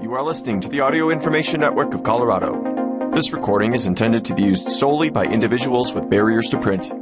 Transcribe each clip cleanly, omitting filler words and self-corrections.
You are listening to the Audio Information Network of Colorado. This recording is intended to be used solely by individuals with barriers to print.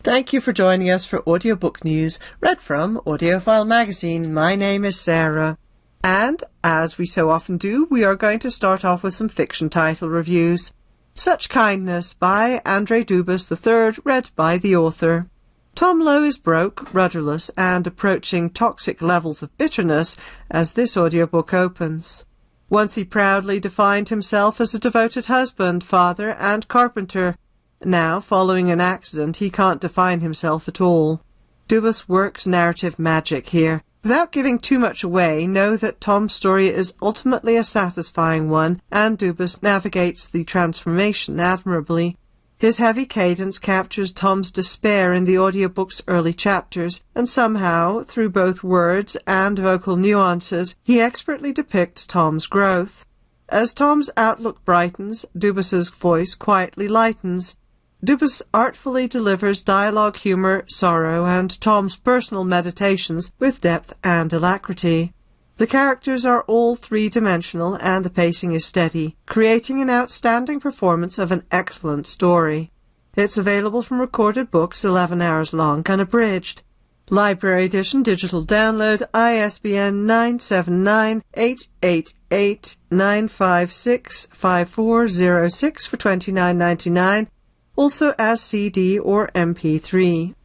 Thank you for joining us for audiobook news, read from Audiophile Magazine. My name is Sarah. And, as we so often do, we are going to start off with some fiction title reviews. Such Kindness by Andrzej Dubas III, read by the author. Tom Lowe is broke, rudderless, and approaching toxic levels of bitterness as this audiobook opens. Once he proudly defined himself as a devoted husband, father, and carpenter. Now, following an accident, he can't define himself at all. Dubas works narrative magic here. Without giving too much away, know that Tom's story is ultimately a satisfying one, and Dubas navigates the transformation admirably. His heavy cadence captures Tom's despair in the audiobook's early chapters, and somehow, through both words and vocal nuances, he expertly depicts Tom's growth. As Tom's outlook brightens, Dubas's voice quietly lightens. Dubas artfully delivers dialogue, humor, sorrow, and Tom's personal meditations with depth and alacrity. The characters are all three-dimensional and the pacing is steady, creating an outstanding performance of an excellent story. It's available from Recorded Books, 11 hours long, unabridged. Library Edition digital download, ISBN 978-888-956-5406 for $29.99, also as CD or MP3.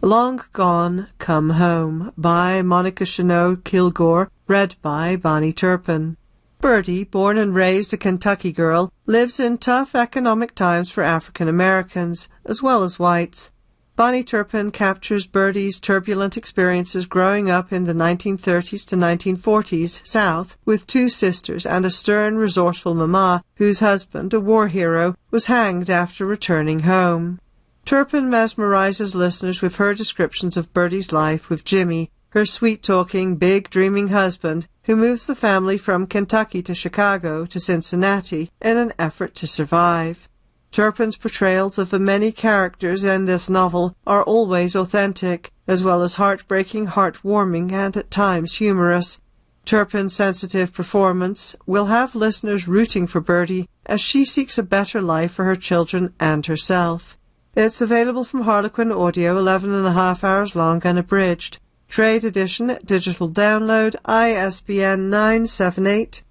Long Gone, Come Home by Monica Chanot Kilgore, read by Bonnie Turpin. Birdie, born and raised a Kentucky girl, lives in tough economic times for African Americans, as well as whites. Bonnie Turpin captures Birdie's turbulent experiences growing up in the 1930s to 1940s South with two sisters and a stern, resourceful mama whose husband, a war hero, was hanged after returning home. Turpin mesmerizes listeners with her descriptions of Birdie's life with Jimmy, her sweet-talking, big-dreaming husband, who moves the family from Kentucky to Chicago to Cincinnati in an effort to survive. Turpin's portrayals of the many characters in this novel are always authentic, as well as heartbreaking, heartwarming, and at times humorous. Turpin's sensitive performance will have listeners rooting for Birdie as she seeks a better life for her children and herself. It's available from Harlequin Audio, 11.5 hours long, unabridged. Trade edition, digital download, ISBN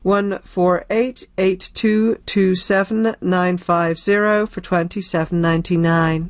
978-148-8227950 for $27.99.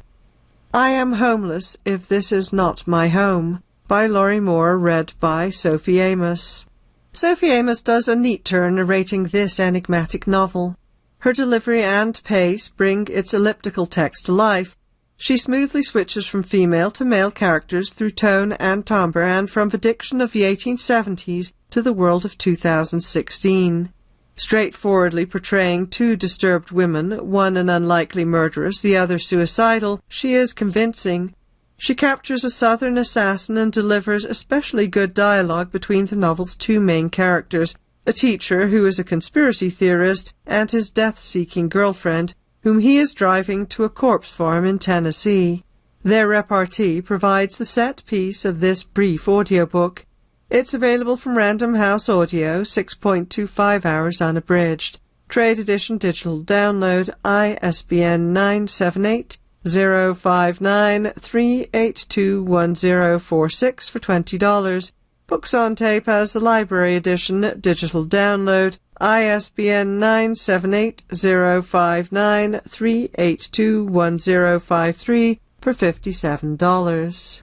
I Am Homeless If This Is Not My Home by Laurie Moore, read by Sophie Amos. Sophie Amos does a neat turn narrating this enigmatic novel. Her delivery and pace bring its elliptical text to life. She smoothly switches from female to male characters through tone and timbre and from the diction of the 1870s to the world of 2016. Straightforwardly portraying two disturbed women, one an unlikely murderess, the other suicidal, she is convincing. She captures a southern assassin and delivers especially good dialogue between the novel's two main characters, a teacher who is a conspiracy theorist and his death-seeking girlfriend, whom he is driving to a corpse farm in Tennessee. Their repartee provides the set piece of this brief audiobook. It's available from Random House Audio, 6.25 hours unabridged. Trade edition digital download, ISBN 978-059-3821046 for $20. Books on Tape has the Library Edition digital download, ISBN 978-059-3821053 for $57.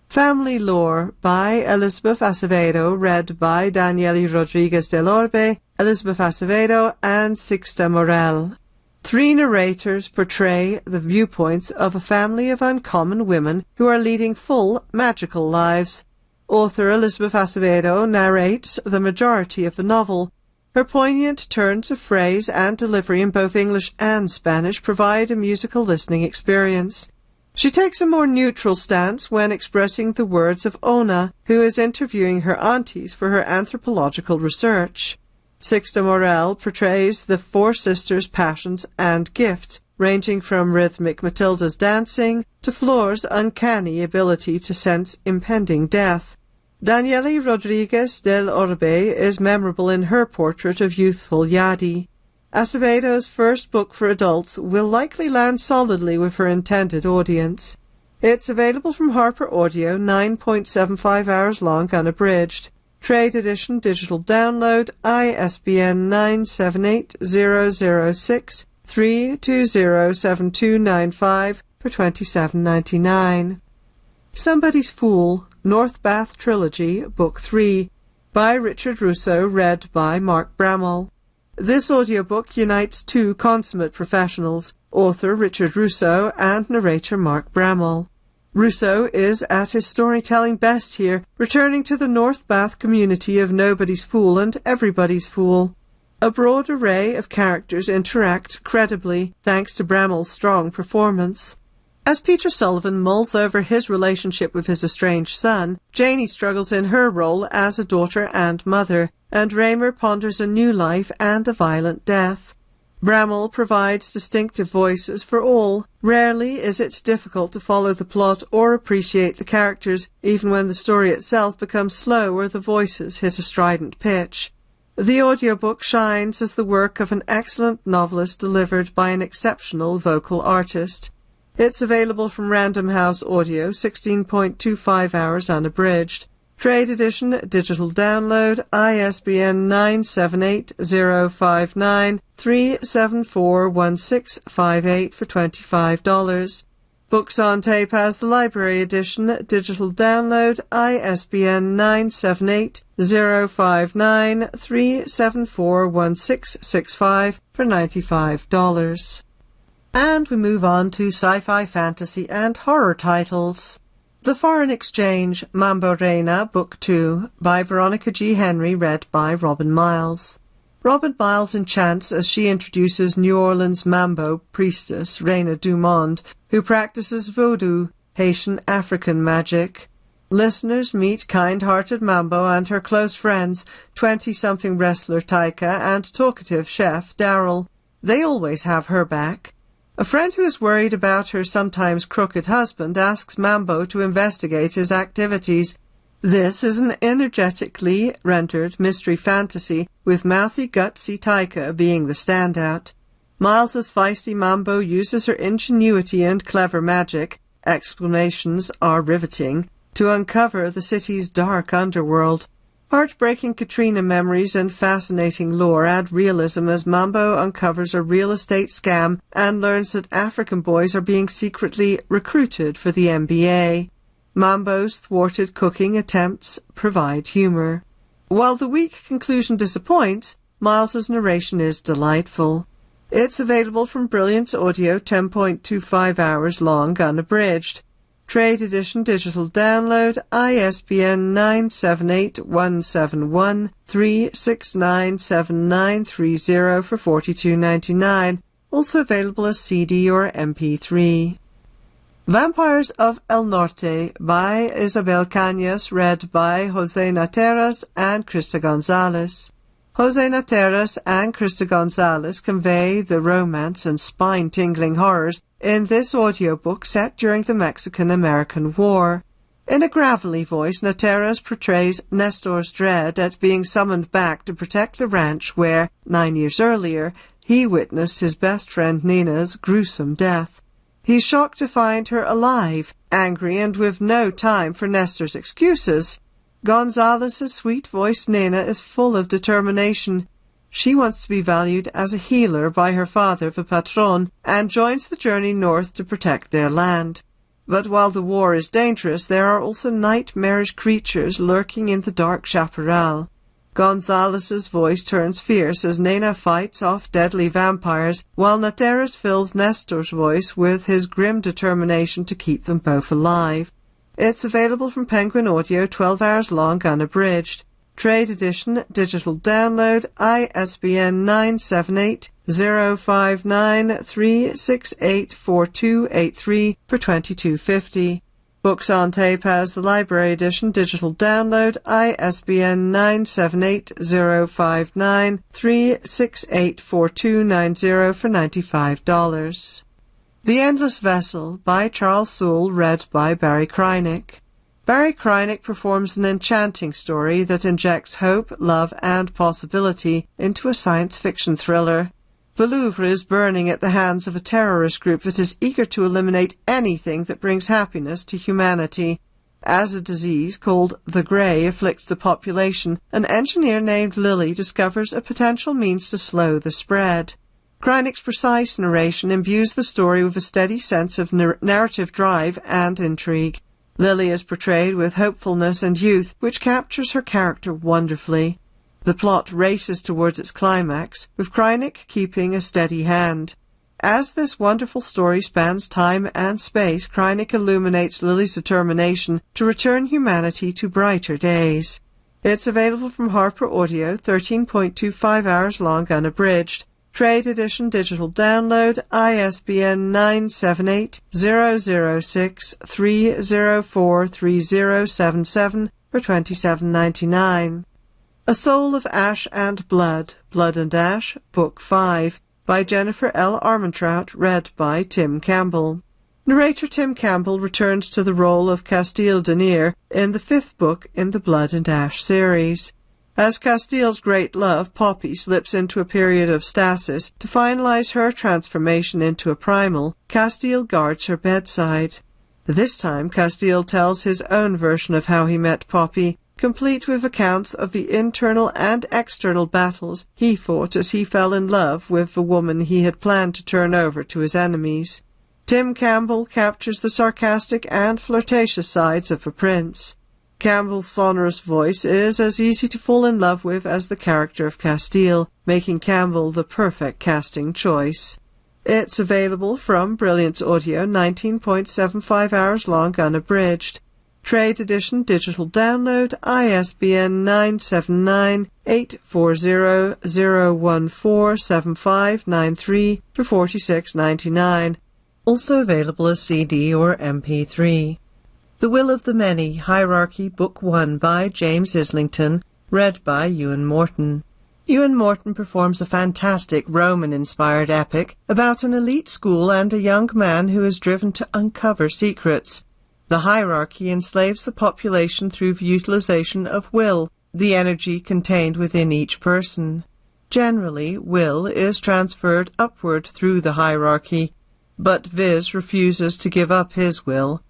Family Lore by Elizabeth Acevedo, read by Daniele Rodriguez del Orbe, Elizabeth Acevedo, and Sixta Morel. Three narrators portray the viewpoints of a family of uncommon women who are leading full, magical lives. Author Elizabeth Acevedo narrates the majority of the novel. Her poignant turns of phrase and delivery in both English and Spanish provide a musical listening experience. She takes a more neutral stance when expressing the words of Ona, who is interviewing her aunties for her anthropological research. Sixta Morel portrays the four sisters' passions and gifts, ranging from rhythmic Matilda's dancing to Flore's uncanny ability to sense impending death. Daniele Rodriguez del Orbe is memorable in her portrait of youthful Yadi. Acevedo's first book for adults will likely land solidly with her intended audience. It's available from Harper Audio, 9.75 hours long, unabridged. Trade edition, digital download, ISBN 978-006-3207295 for $27.99. Somebody's Fool, North Bath Trilogy, Book 3, by Richard Russo, read by Mark Bramall. This audiobook unites two consummate professionals, author Richard Russo and narrator Mark Bramall. Russo is at his storytelling best here, returning to the North Bath community of Nobody's Fool and Everybody's Fool. A broad array of characters interact credibly, thanks to Bramall's strong performance. As Peter Sullivan mulls over his relationship with his estranged son, Janie struggles in her role as a daughter and mother, and Raymer ponders a new life and a violent death. Bramall provides distinctive voices for all. Rarely is it difficult to follow the plot or appreciate the characters, even when the story itself becomes slow or the voices hit a strident pitch. The audiobook shines as the work of an excellent novelist delivered by an exceptional vocal artist. It's available from Random House Audio, 16.25 hours unabridged. Trade edition, digital download, ISBN 978-059-3741658 for $25. Books on Tape has the library edition, digital download, ISBN 978-059-3741665 for $95. And we move on to sci-fi, fantasy, and horror titles. The Foreign Exchange, Mambo Reina, Book 2, by Veronica G. Henry, read by Robin Miles. Robin Miles enchants as she introduces New Orleans Mambo priestess Reina Dumond, who practices voodoo, Haitian African magic. Listeners meet kind-hearted Mambo and her close friends, 20-something wrestler Taika and talkative chef Daryl. They always have her back. A friend who is worried about her sometimes crooked husband asks Mambo to investigate his activities. This is an energetically rendered mystery fantasy, with mouthy, gutsy Taika being the standout. Miles's feisty Mambo uses her ingenuity and clever magic, explanations are riveting, to uncover the city's dark underworld. Heartbreaking Katrina memories and fascinating lore add realism as Mambo uncovers a real estate scam and learns that African boys are being secretly recruited for the NBA. Mambo's thwarted cooking attempts provide humor. While the weak conclusion disappoints, Miles's narration is delightful. It's available from Brilliance Audio, 10.25 hours long, unabridged. Trade edition, digital download, ISBN 978-171-3697930 for $42.99, also available as CD or MP3. Vampires of El Norte by Isabel Cañas, read by Jose Nateras and Krista Gonzalez. Jose Nateras and Krista Gonzalez convey the romance and spine-tingling horrors in this audiobook set during the Mexican-American War. In a gravelly voice, Nateras portrays Nestor's dread at being summoned back to protect the ranch where, 9 years earlier, he witnessed his best friend Nina's gruesome death. He's shocked to find her alive, angry and with no time for Nestor's excuses. Gonzalez's sweet-voiced Nina is full of determination. She wants to be valued as a healer by her father, the Patron, and joins the journey north to protect their land. But while the war is dangerous, there are also nightmarish creatures lurking in the dark chaparral. Gonzalez's voice turns fierce as Nina fights off deadly vampires, while Nateras fills Nestor's voice with his grim determination to keep them both alive. It's available from Penguin Audio, 12 hours long, unabridged. Trade edition, digital download, ISBN 978-059-3684283 for $22.50. Books on Tape has the library edition, digital download, ISBN 978-059-3684290 for $95. The Endless Vessel by Charles Soule, read by Barry Krynick. Barry Krynick performs an enchanting story that injects hope, love, and possibility into a science fiction thriller. The Louvre is burning at the hands of a terrorist group that is eager to eliminate anything that brings happiness to humanity. As a disease called the Grey afflicts the population, an engineer named Lily discovers a potential means to slow the spread. Krynick's precise narration imbues the story with a steady sense of narrative drive and intrigue. Lily is portrayed with hopefulness and youth, which captures her character wonderfully. The plot races towards its climax, with Krynick keeping a steady hand. As this wonderful story spans time and space, Krynick illuminates Lily's determination to return humanity to brighter days. It's available from Harper Audio, 13.25 hours long unabridged. Trade edition digital download, ISBN 978-006-3043077 for $27.99. A Soul of Ash and Blood, Blood and Ash, Book 5, by Jennifer L. Armentrout, read by Tim Campbell. Narrator Tim Campbell returns to the role of Castile Denier in the 5th book in the Blood and Ash series. As Castile's great love, Poppy, slips into a period of stasis to finalize her transformation into a primal, Castile guards her bedside. This time Castile tells his own version of how he met Poppy, complete with accounts of the internal and external battles he fought as he fell in love with the woman he had planned to turn over to his enemies. Tim Campbell captures the sarcastic and flirtatious sides of the prince. Campbell's sonorous voice is as easy to fall in love with as the character of Castile, making Campbell the perfect casting choice. It's available from Brilliance Audio, 19.75 hours long unabridged. Trade edition digital download, ISBN 979-840-014-7593 for $46.99. Also available as CD or MP3. The Will of the Many, Hierarchy, Book 1 by James Islington, read by Ewan Morton. Ewan Morton performs a fantastic Roman-inspired epic about an elite school and a young man who is driven to uncover secrets. The hierarchy enslaves the population through the utilization of will, the energy contained within each person. Generally, will is transferred upward through the hierarchy, but Viz refuses to give up his will.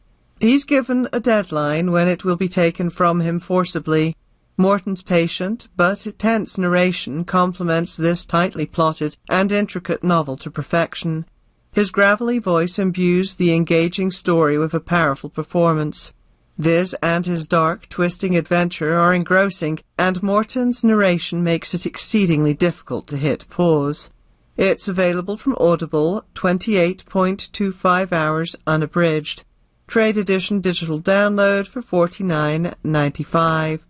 He's given a deadline when it will be taken from him forcibly. Morton's patient but tense narration complements this tightly plotted and intricate novel to perfection. His gravelly voice imbues the engaging story with a powerful performance. Viz and his dark, twisting adventure are engrossing, and Morton's narration makes it exceedingly difficult to hit pause. It's available from Audible, 28.25 hours unabridged. Trade edition digital download for $49.95.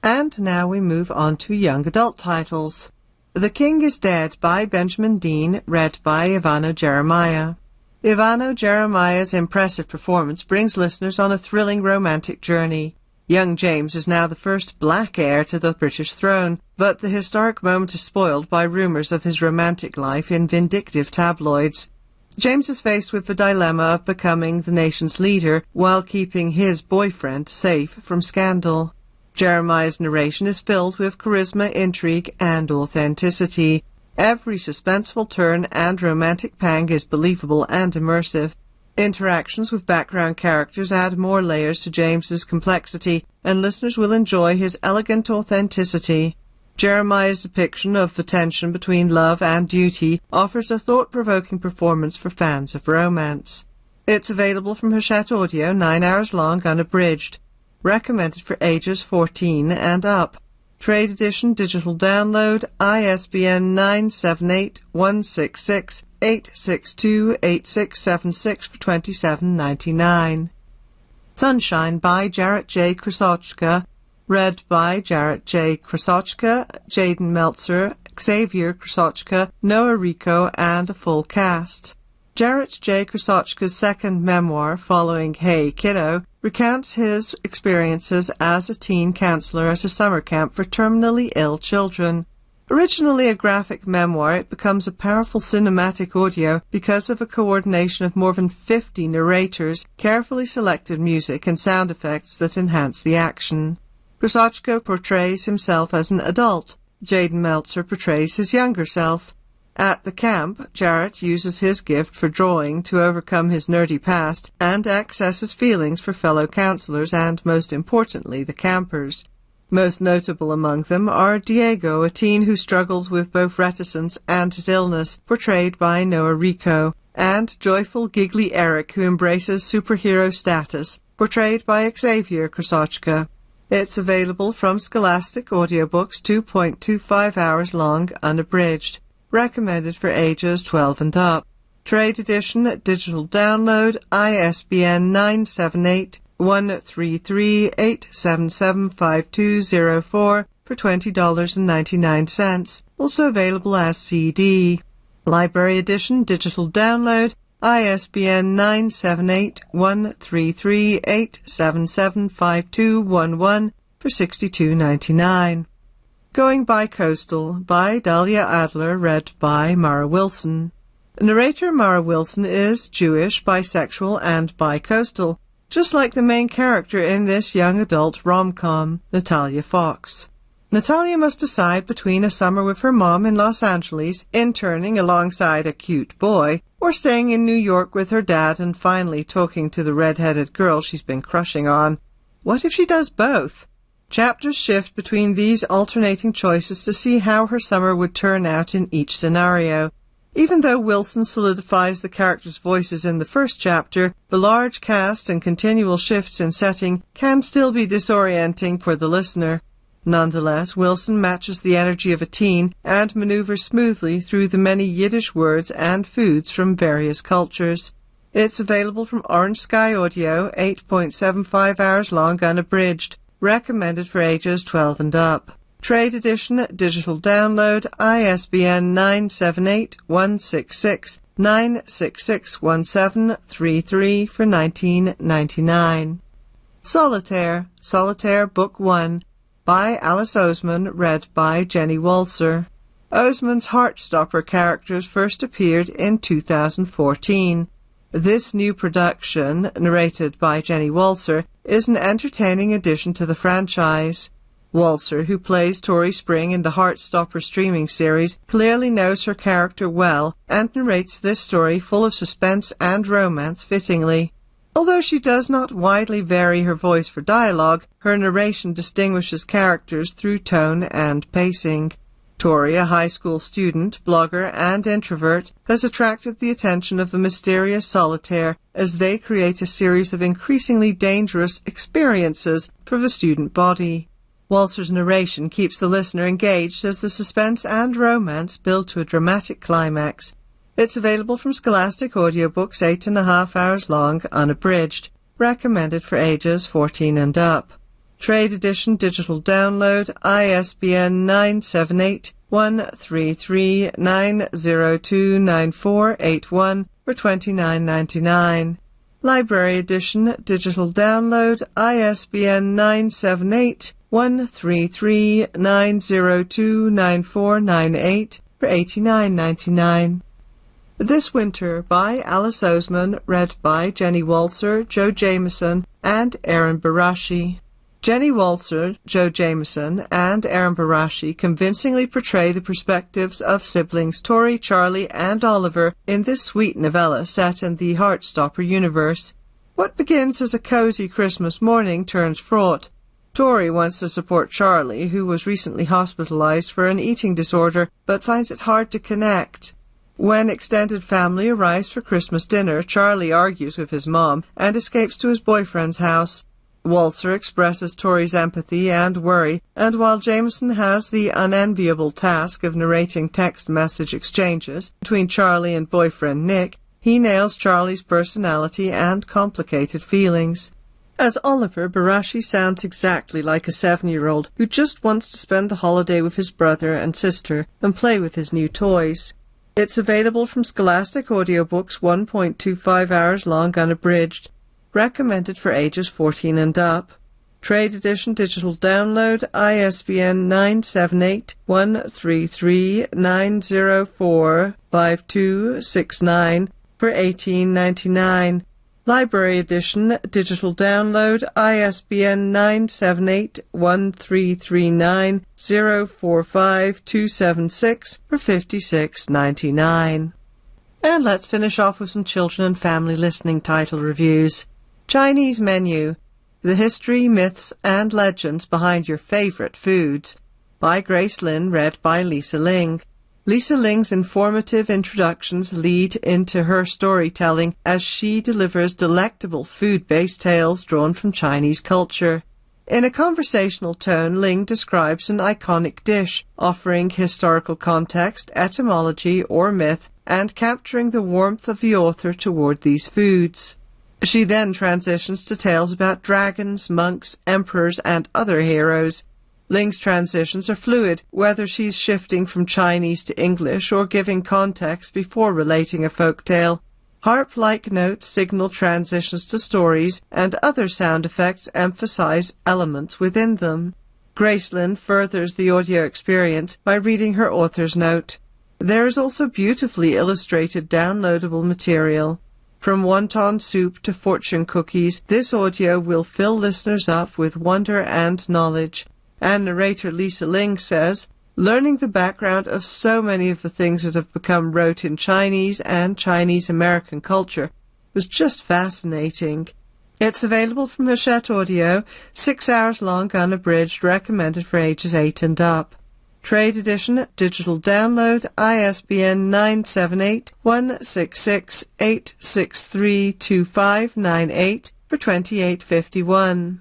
And now we move on to young adult titles. The King is Dead by Benjamin Dean, read by Ivano Jeremiah. Ivano Jeremiah's impressive performance brings listeners on a thrilling romantic journey. Young James is now the first black heir to the British throne, but the historic moment is spoiled by rumours of his romantic life in vindictive tabloids. James is faced with the dilemma of becoming the nation's leader while keeping his boyfriend safe from scandal. Jeremiah's narration is filled with charisma, intrigue, and authenticity. Every suspenseful turn and romantic pang is believable and immersive. Interactions with background characters add more layers to James's complexity, and listeners will enjoy his elegant authenticity. Jeremiah's depiction of the tension between love and duty offers a thought-provoking performance for fans of romance. It's available from Hachette Audio, 9 hours long, unabridged. Recommended for ages 14 and up. Trade edition digital download, ISBN 978-166-862-8676 for $27.99. Sunshine by Jarrett J. Krasochka, read by Jarrett J. Krasochka, Jaden Meltzer, Xavier Krasochka, Noah Rico, and a full cast. Jarrett J. Krasochka's second memoir, following Hey Kiddo, recounts his experiences as a teen counselor at a summer camp for terminally ill children. Originally a graphic memoir, it becomes a powerful cinematic audio because of a coordination of more than 50 narrators, carefully selected music and sound effects that enhance the action. Krasotchka portrays himself as an adult. Jaden Meltzer portrays his younger self. At the camp, Jarrett uses his gift for drawing to overcome his nerdy past and access his feelings for fellow counselors and, most importantly, the campers. Most notable among them are Diego, a teen who struggles with both reticence and his illness, portrayed by Noah Rico, and joyful, giggly Eric, who embraces superhero status, portrayed by Xavier Krasotchka. It's available from Scholastic Audiobooks, 2.25 hours long, unabridged. Recommended for ages 12 and up. Trade edition, digital download, ISBN 978-133-877-5204 for $20.99. Also available as CD. Library edition, digital download, ISBN 978-133-877-5211 for $62.99. Going Bi-Coastal by Dahlia Adler, read by Mara Wilson. Narrator Mara Wilson is Jewish, bisexual, and bi-coastal, just like the main character in this young adult rom-com, Natalia Fox. Natalia must decide between a summer with her mom in Los Angeles, interning alongside a cute boy, or staying in New York with her dad and finally talking to the red-headed girl she's been crushing on. What if she does both? Chapters shift between these alternating choices to see how her summer would turn out in each scenario. Even though Wilson solidifies the characters' voices in the first chapter, the large cast and continual shifts in setting can still be disorienting for the listener. Nonetheless, Wilson matches the energy of a teen and maneuvers smoothly through the many Yiddish words and foods from various cultures. It's available from Orange Sky Audio, 8.75 hours long unabridged. Recommended for ages 12 and up. Trade edition, digital download, ISBN 978-166-9661733 for $19.99. Solitaire, Book 1, by Alice Oseman, read by Jenny Walser. Oseman's Heartstopper characters first appeared in 2014. This new production, narrated by Jenny Walser, is an entertaining addition to the franchise. Walser, who plays Tori Spring in the Heartstopper streaming series, clearly knows her character well and narrates this story full of suspense and romance fittingly. Although she does not widely vary her voice for dialogue, her narration distinguishes characters through tone and pacing. Tori, a high school student, blogger, and introvert, has attracted the attention of the mysterious Solitaire as they create a series of increasingly dangerous experiences for the student body. Walser's narration keeps the listener engaged as the suspense and romance build to a dramatic climax. It's available from Scholastic Audiobooks, 8.5 hours long, unabridged. Recommended for ages 14 and up. Trade edition, digital download, ISBN 978-133-902-9481 for $29.99. Library edition, digital download, ISBN 978-133-902-9498 for $89.99. This Winter by Alice Oseman, read by Jenny Walser, Joe Jameson, and Aaron Barashi. Jenny Walser, Joe Jameson, and Aaron Barashi convincingly portray the perspectives of siblings Tori, Charlie, and Oliver in this sweet novella set in the Heartstopper universe. What begins as a cozy Christmas morning turns fraught. Tori wants to support Charlie, who was recently hospitalized for an eating disorder, but finds it hard to connect. When extended family arrives for Christmas dinner, Charlie argues with his mom and escapes to his boyfriend's house. Walser expresses Tori's empathy and worry, and while Jameson has the unenviable task of narrating text message exchanges between Charlie and boyfriend Nick, he nails Charlie's personality and complicated feelings. As Oliver, Barashi sounds exactly like a 7-year-old who just wants to spend the holiday with his brother and sister and play with his new toys. It's available from Scholastic Audiobooks, 1.25 hours long unabridged. Recommended for ages 14 and up. Trade edition digital download, ISBN 978-133-904-5269 for $18.99. Library edition digital download, ISBN 978-1339-045-276 for $56.99. And let's finish off with some children and family listening title reviews. Chinese Menu: The History, Myths and Legends Behind Your Favorite Foods by Grace Lin, read by Lisa Ling. Lisa Ling's informative introductions lead into her storytelling as she delivers delectable food-based tales drawn from Chinese culture. In a conversational tone, Ling describes an iconic dish, offering historical context, etymology, or myth, and capturing the warmth of the author toward these foods. She then transitions to tales about dragons, monks, emperors, and other heroes. Ling's transitions are fluid, whether she's shifting from Chinese to English or giving context before relating a folk tale. Harp-like notes signal transitions to stories, and other sound effects emphasize elements within them. Grace Lin furthers the audio experience by reading her author's note. There is also beautifully illustrated downloadable material. From wonton soup to fortune cookies, this audio will fill listeners up with wonder and knowledge. And narrator Lisa Ling says, learning the background of so many of the things that have become rote in Chinese and Chinese-American culture was just fascinating. It's available from Hachette Audio, 6 hours long, unabridged, recommended for ages 8 and up. Trade edition, digital download, ISBN 978-166-863-2598 for $28.51.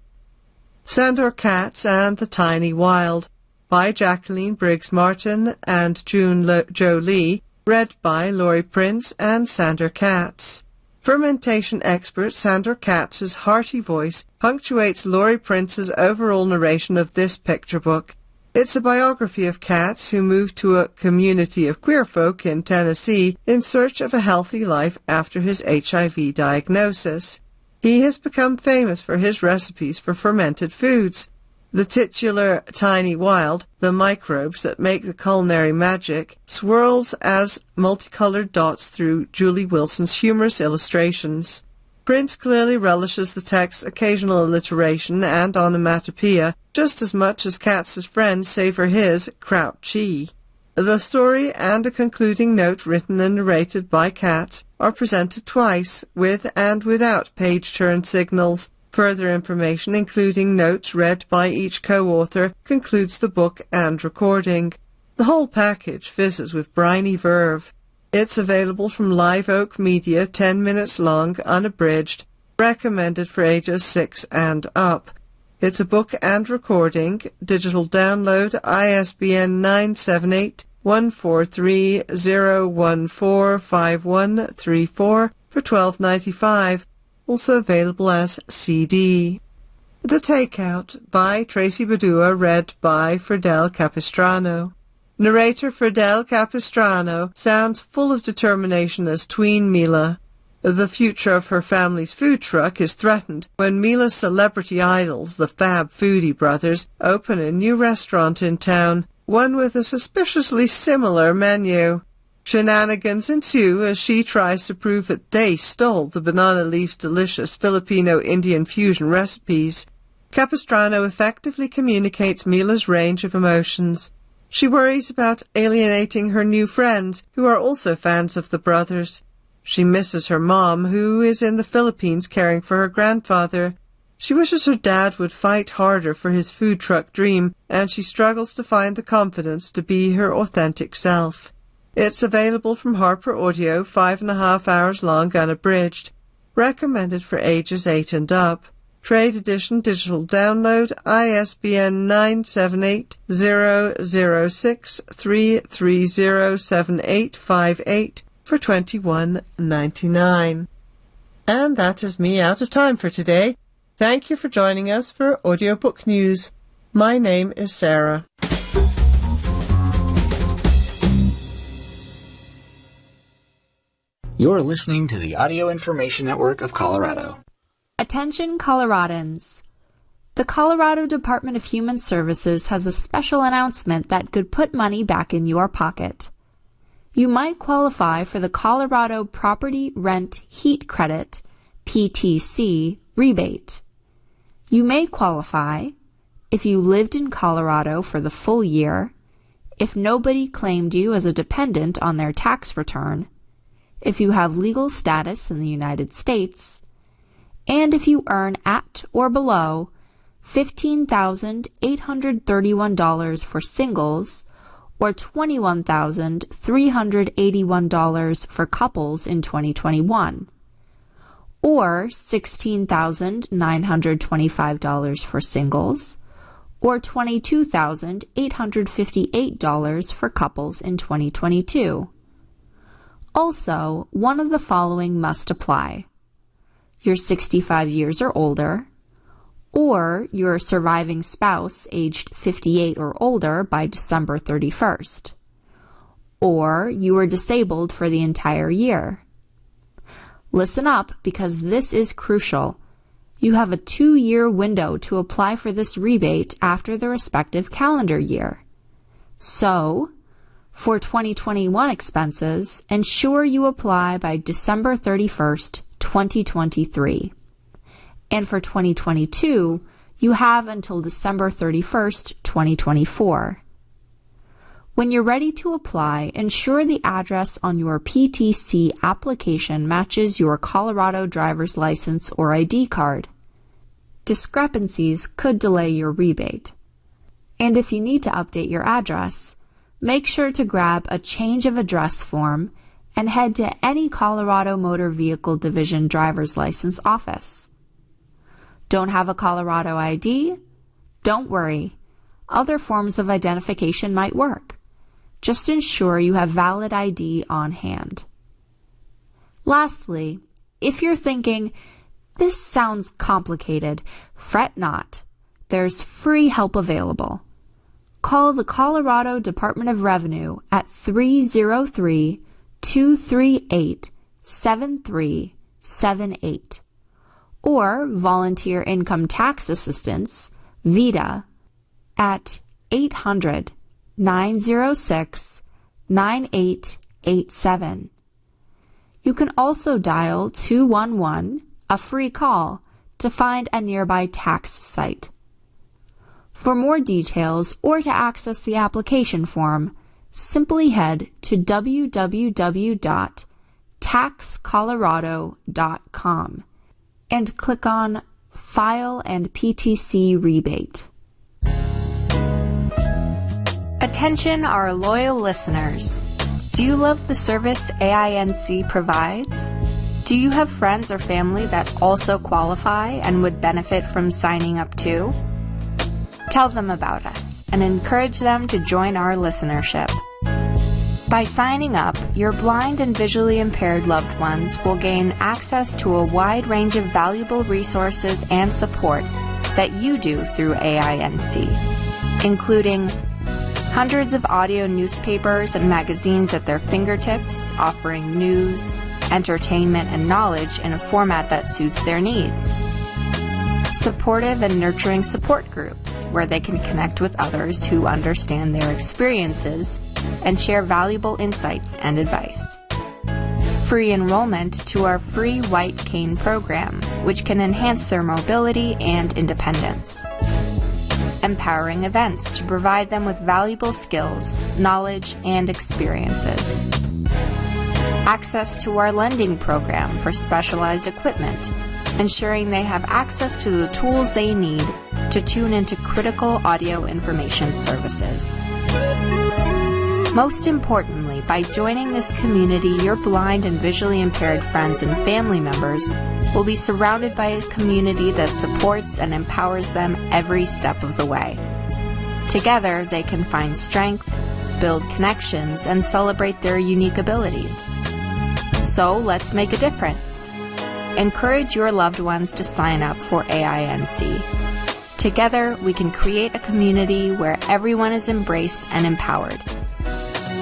Sandor Katz and the Tiny Wild by Jacqueline Briggs Martin and June Jolie, read by Laurie Prince and Sandor Katz. Fermentation expert Sandor Katz's hearty voice punctuates Laurie Prince's overall narration of this picture book. It's a biography of Katz, who moved to a community of queer folk in Tennessee in search of a healthy life after his HIV diagnosis. He has become famous for his recipes for fermented foods. The titular Tiny Wild, the microbes that make the culinary magic, swirls as multicolored dots through Julie Wilson's humorous illustrations. Prince clearly relishes the text's occasional alliteration and onomatopoeia just as much as Katz's friends savor his kraut chi. The story and a concluding note written and narrated by Katz are presented twice, with and without page turn signals. Further information, including notes read by each co-author, concludes the book and recording. The whole package fizzes with briny verve. It's available from Live Oak Media, 10 minutes long, unabridged, recommended for ages 6 and up. It's a book and recording, digital download, ISBN 978-143-014-5134 for $12.95, also available as CD. The Takeout by Tracy Badua, read by Fidel Capistrano. Narrator Fidel Capistrano sounds full of determination as tween Mila. The future of her family's food truck is threatened when Mila's celebrity idols, the Fab Foodie Brothers, open a new restaurant in town, one with a suspiciously similar menu. Shenanigans ensue as she tries to prove that they stole the Banana Leaf's delicious Filipino-Indian fusion recipes. Capistrano effectively communicates Mila's range of emotions. She worries about alienating her new friends, who are also fans of the brothers. She misses her mom, who is in the Philippines caring for her grandfather. She wishes her dad would fight harder for his food truck dream, and she struggles to find the confidence to be her authentic self. It's available from Harper Audio, 5.5 hours long, unabridged. Recommended for ages 8 and up. Trade edition digital download, ISBN 978-006-3307858 for $21.99. And that is me out of time for today. Thank you for joining us for Audiobook News. My name is Sarah. You're listening to the Audio Information Network of Colorado. Attention Coloradans. The Colorado Department of Human Services has a special announcement that could put money back in your pocket. You might qualify for the Colorado Property Rent Heat Credit, PTC, rebate. You may qualify if you lived in Colorado for the full year, if nobody claimed you as a dependent on their tax return, if you have legal status in the United States, and if you earn at or below $15,831 for singles or $21,381 for couples in 2021, or $16,925 for singles, or $22,858 for couples in 2022. Also, one of the following must apply. You're 65 years or older, or your surviving spouse aged 58 or older by December 31st, or you were disabled for the entire year. Listen up, because this is crucial. You have a 2-year window to apply for this rebate after the respective calendar year. So, for 2021 expenses, ensure you apply by December 31st, 2023. And for 2022, you have until December 31st, 2024. When you're ready to apply, ensure the address on your PTC application matches your Colorado driver's license or ID card. Discrepancies could delay your rebate. And if you need to update your address, make sure to grab a change of address form and head to any Colorado Motor Vehicle Division driver's license office. Don't have a Colorado ID? Don't worry. Other forms of identification might work. Just ensure you have valid ID on hand. Lastly, if you're thinking, this sounds complicated, fret not. There's free help available. Call the Colorado Department of Revenue at 303-238-7378 or Volunteer Income Tax Assistance, VITA, at 800-906-9887. You can also dial 211, a free call, to find a nearby tax site. For more details or to access the application form, simply head to www.taxcolorado.com and click on File and PTC Rebate. Attention, our loyal listeners. Do you love the service AINC provides? Do you have friends or family that also qualify and would benefit from signing up too? Tell them about us and encourage them to join our listenership. By signing up, your blind and visually impaired loved ones will gain access to a wide range of valuable resources and support that you do through AINC, including hundreds of audio newspapers and magazines at their fingertips, offering news, entertainment, and knowledge in a format that suits their needs. Supportive and nurturing support groups where they can connect with others who understand their experiences and share valuable insights and advice. Free enrollment to our free White Cane program, which can enhance their mobility and independence. Empowering events to provide them with valuable skills, knowledge, and experiences. Access to our lending program for specialized equipment, ensuring they have access to the tools they need to tune into critical audio information services. Most importantly, by joining this community, your blind and visually impaired friends and family members will be surrounded by a community that supports and empowers them every step of the way. Together, they can find strength, build connections, and celebrate their unique abilities. So let's make a difference. Encourage your loved ones to sign up for AINC. Together, we can create a community where everyone is embraced and empowered.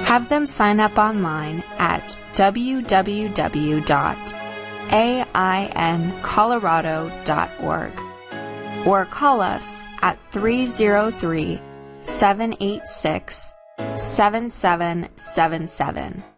Have them sign up online at www.aincolorado.org. or call us at 303-786-7777.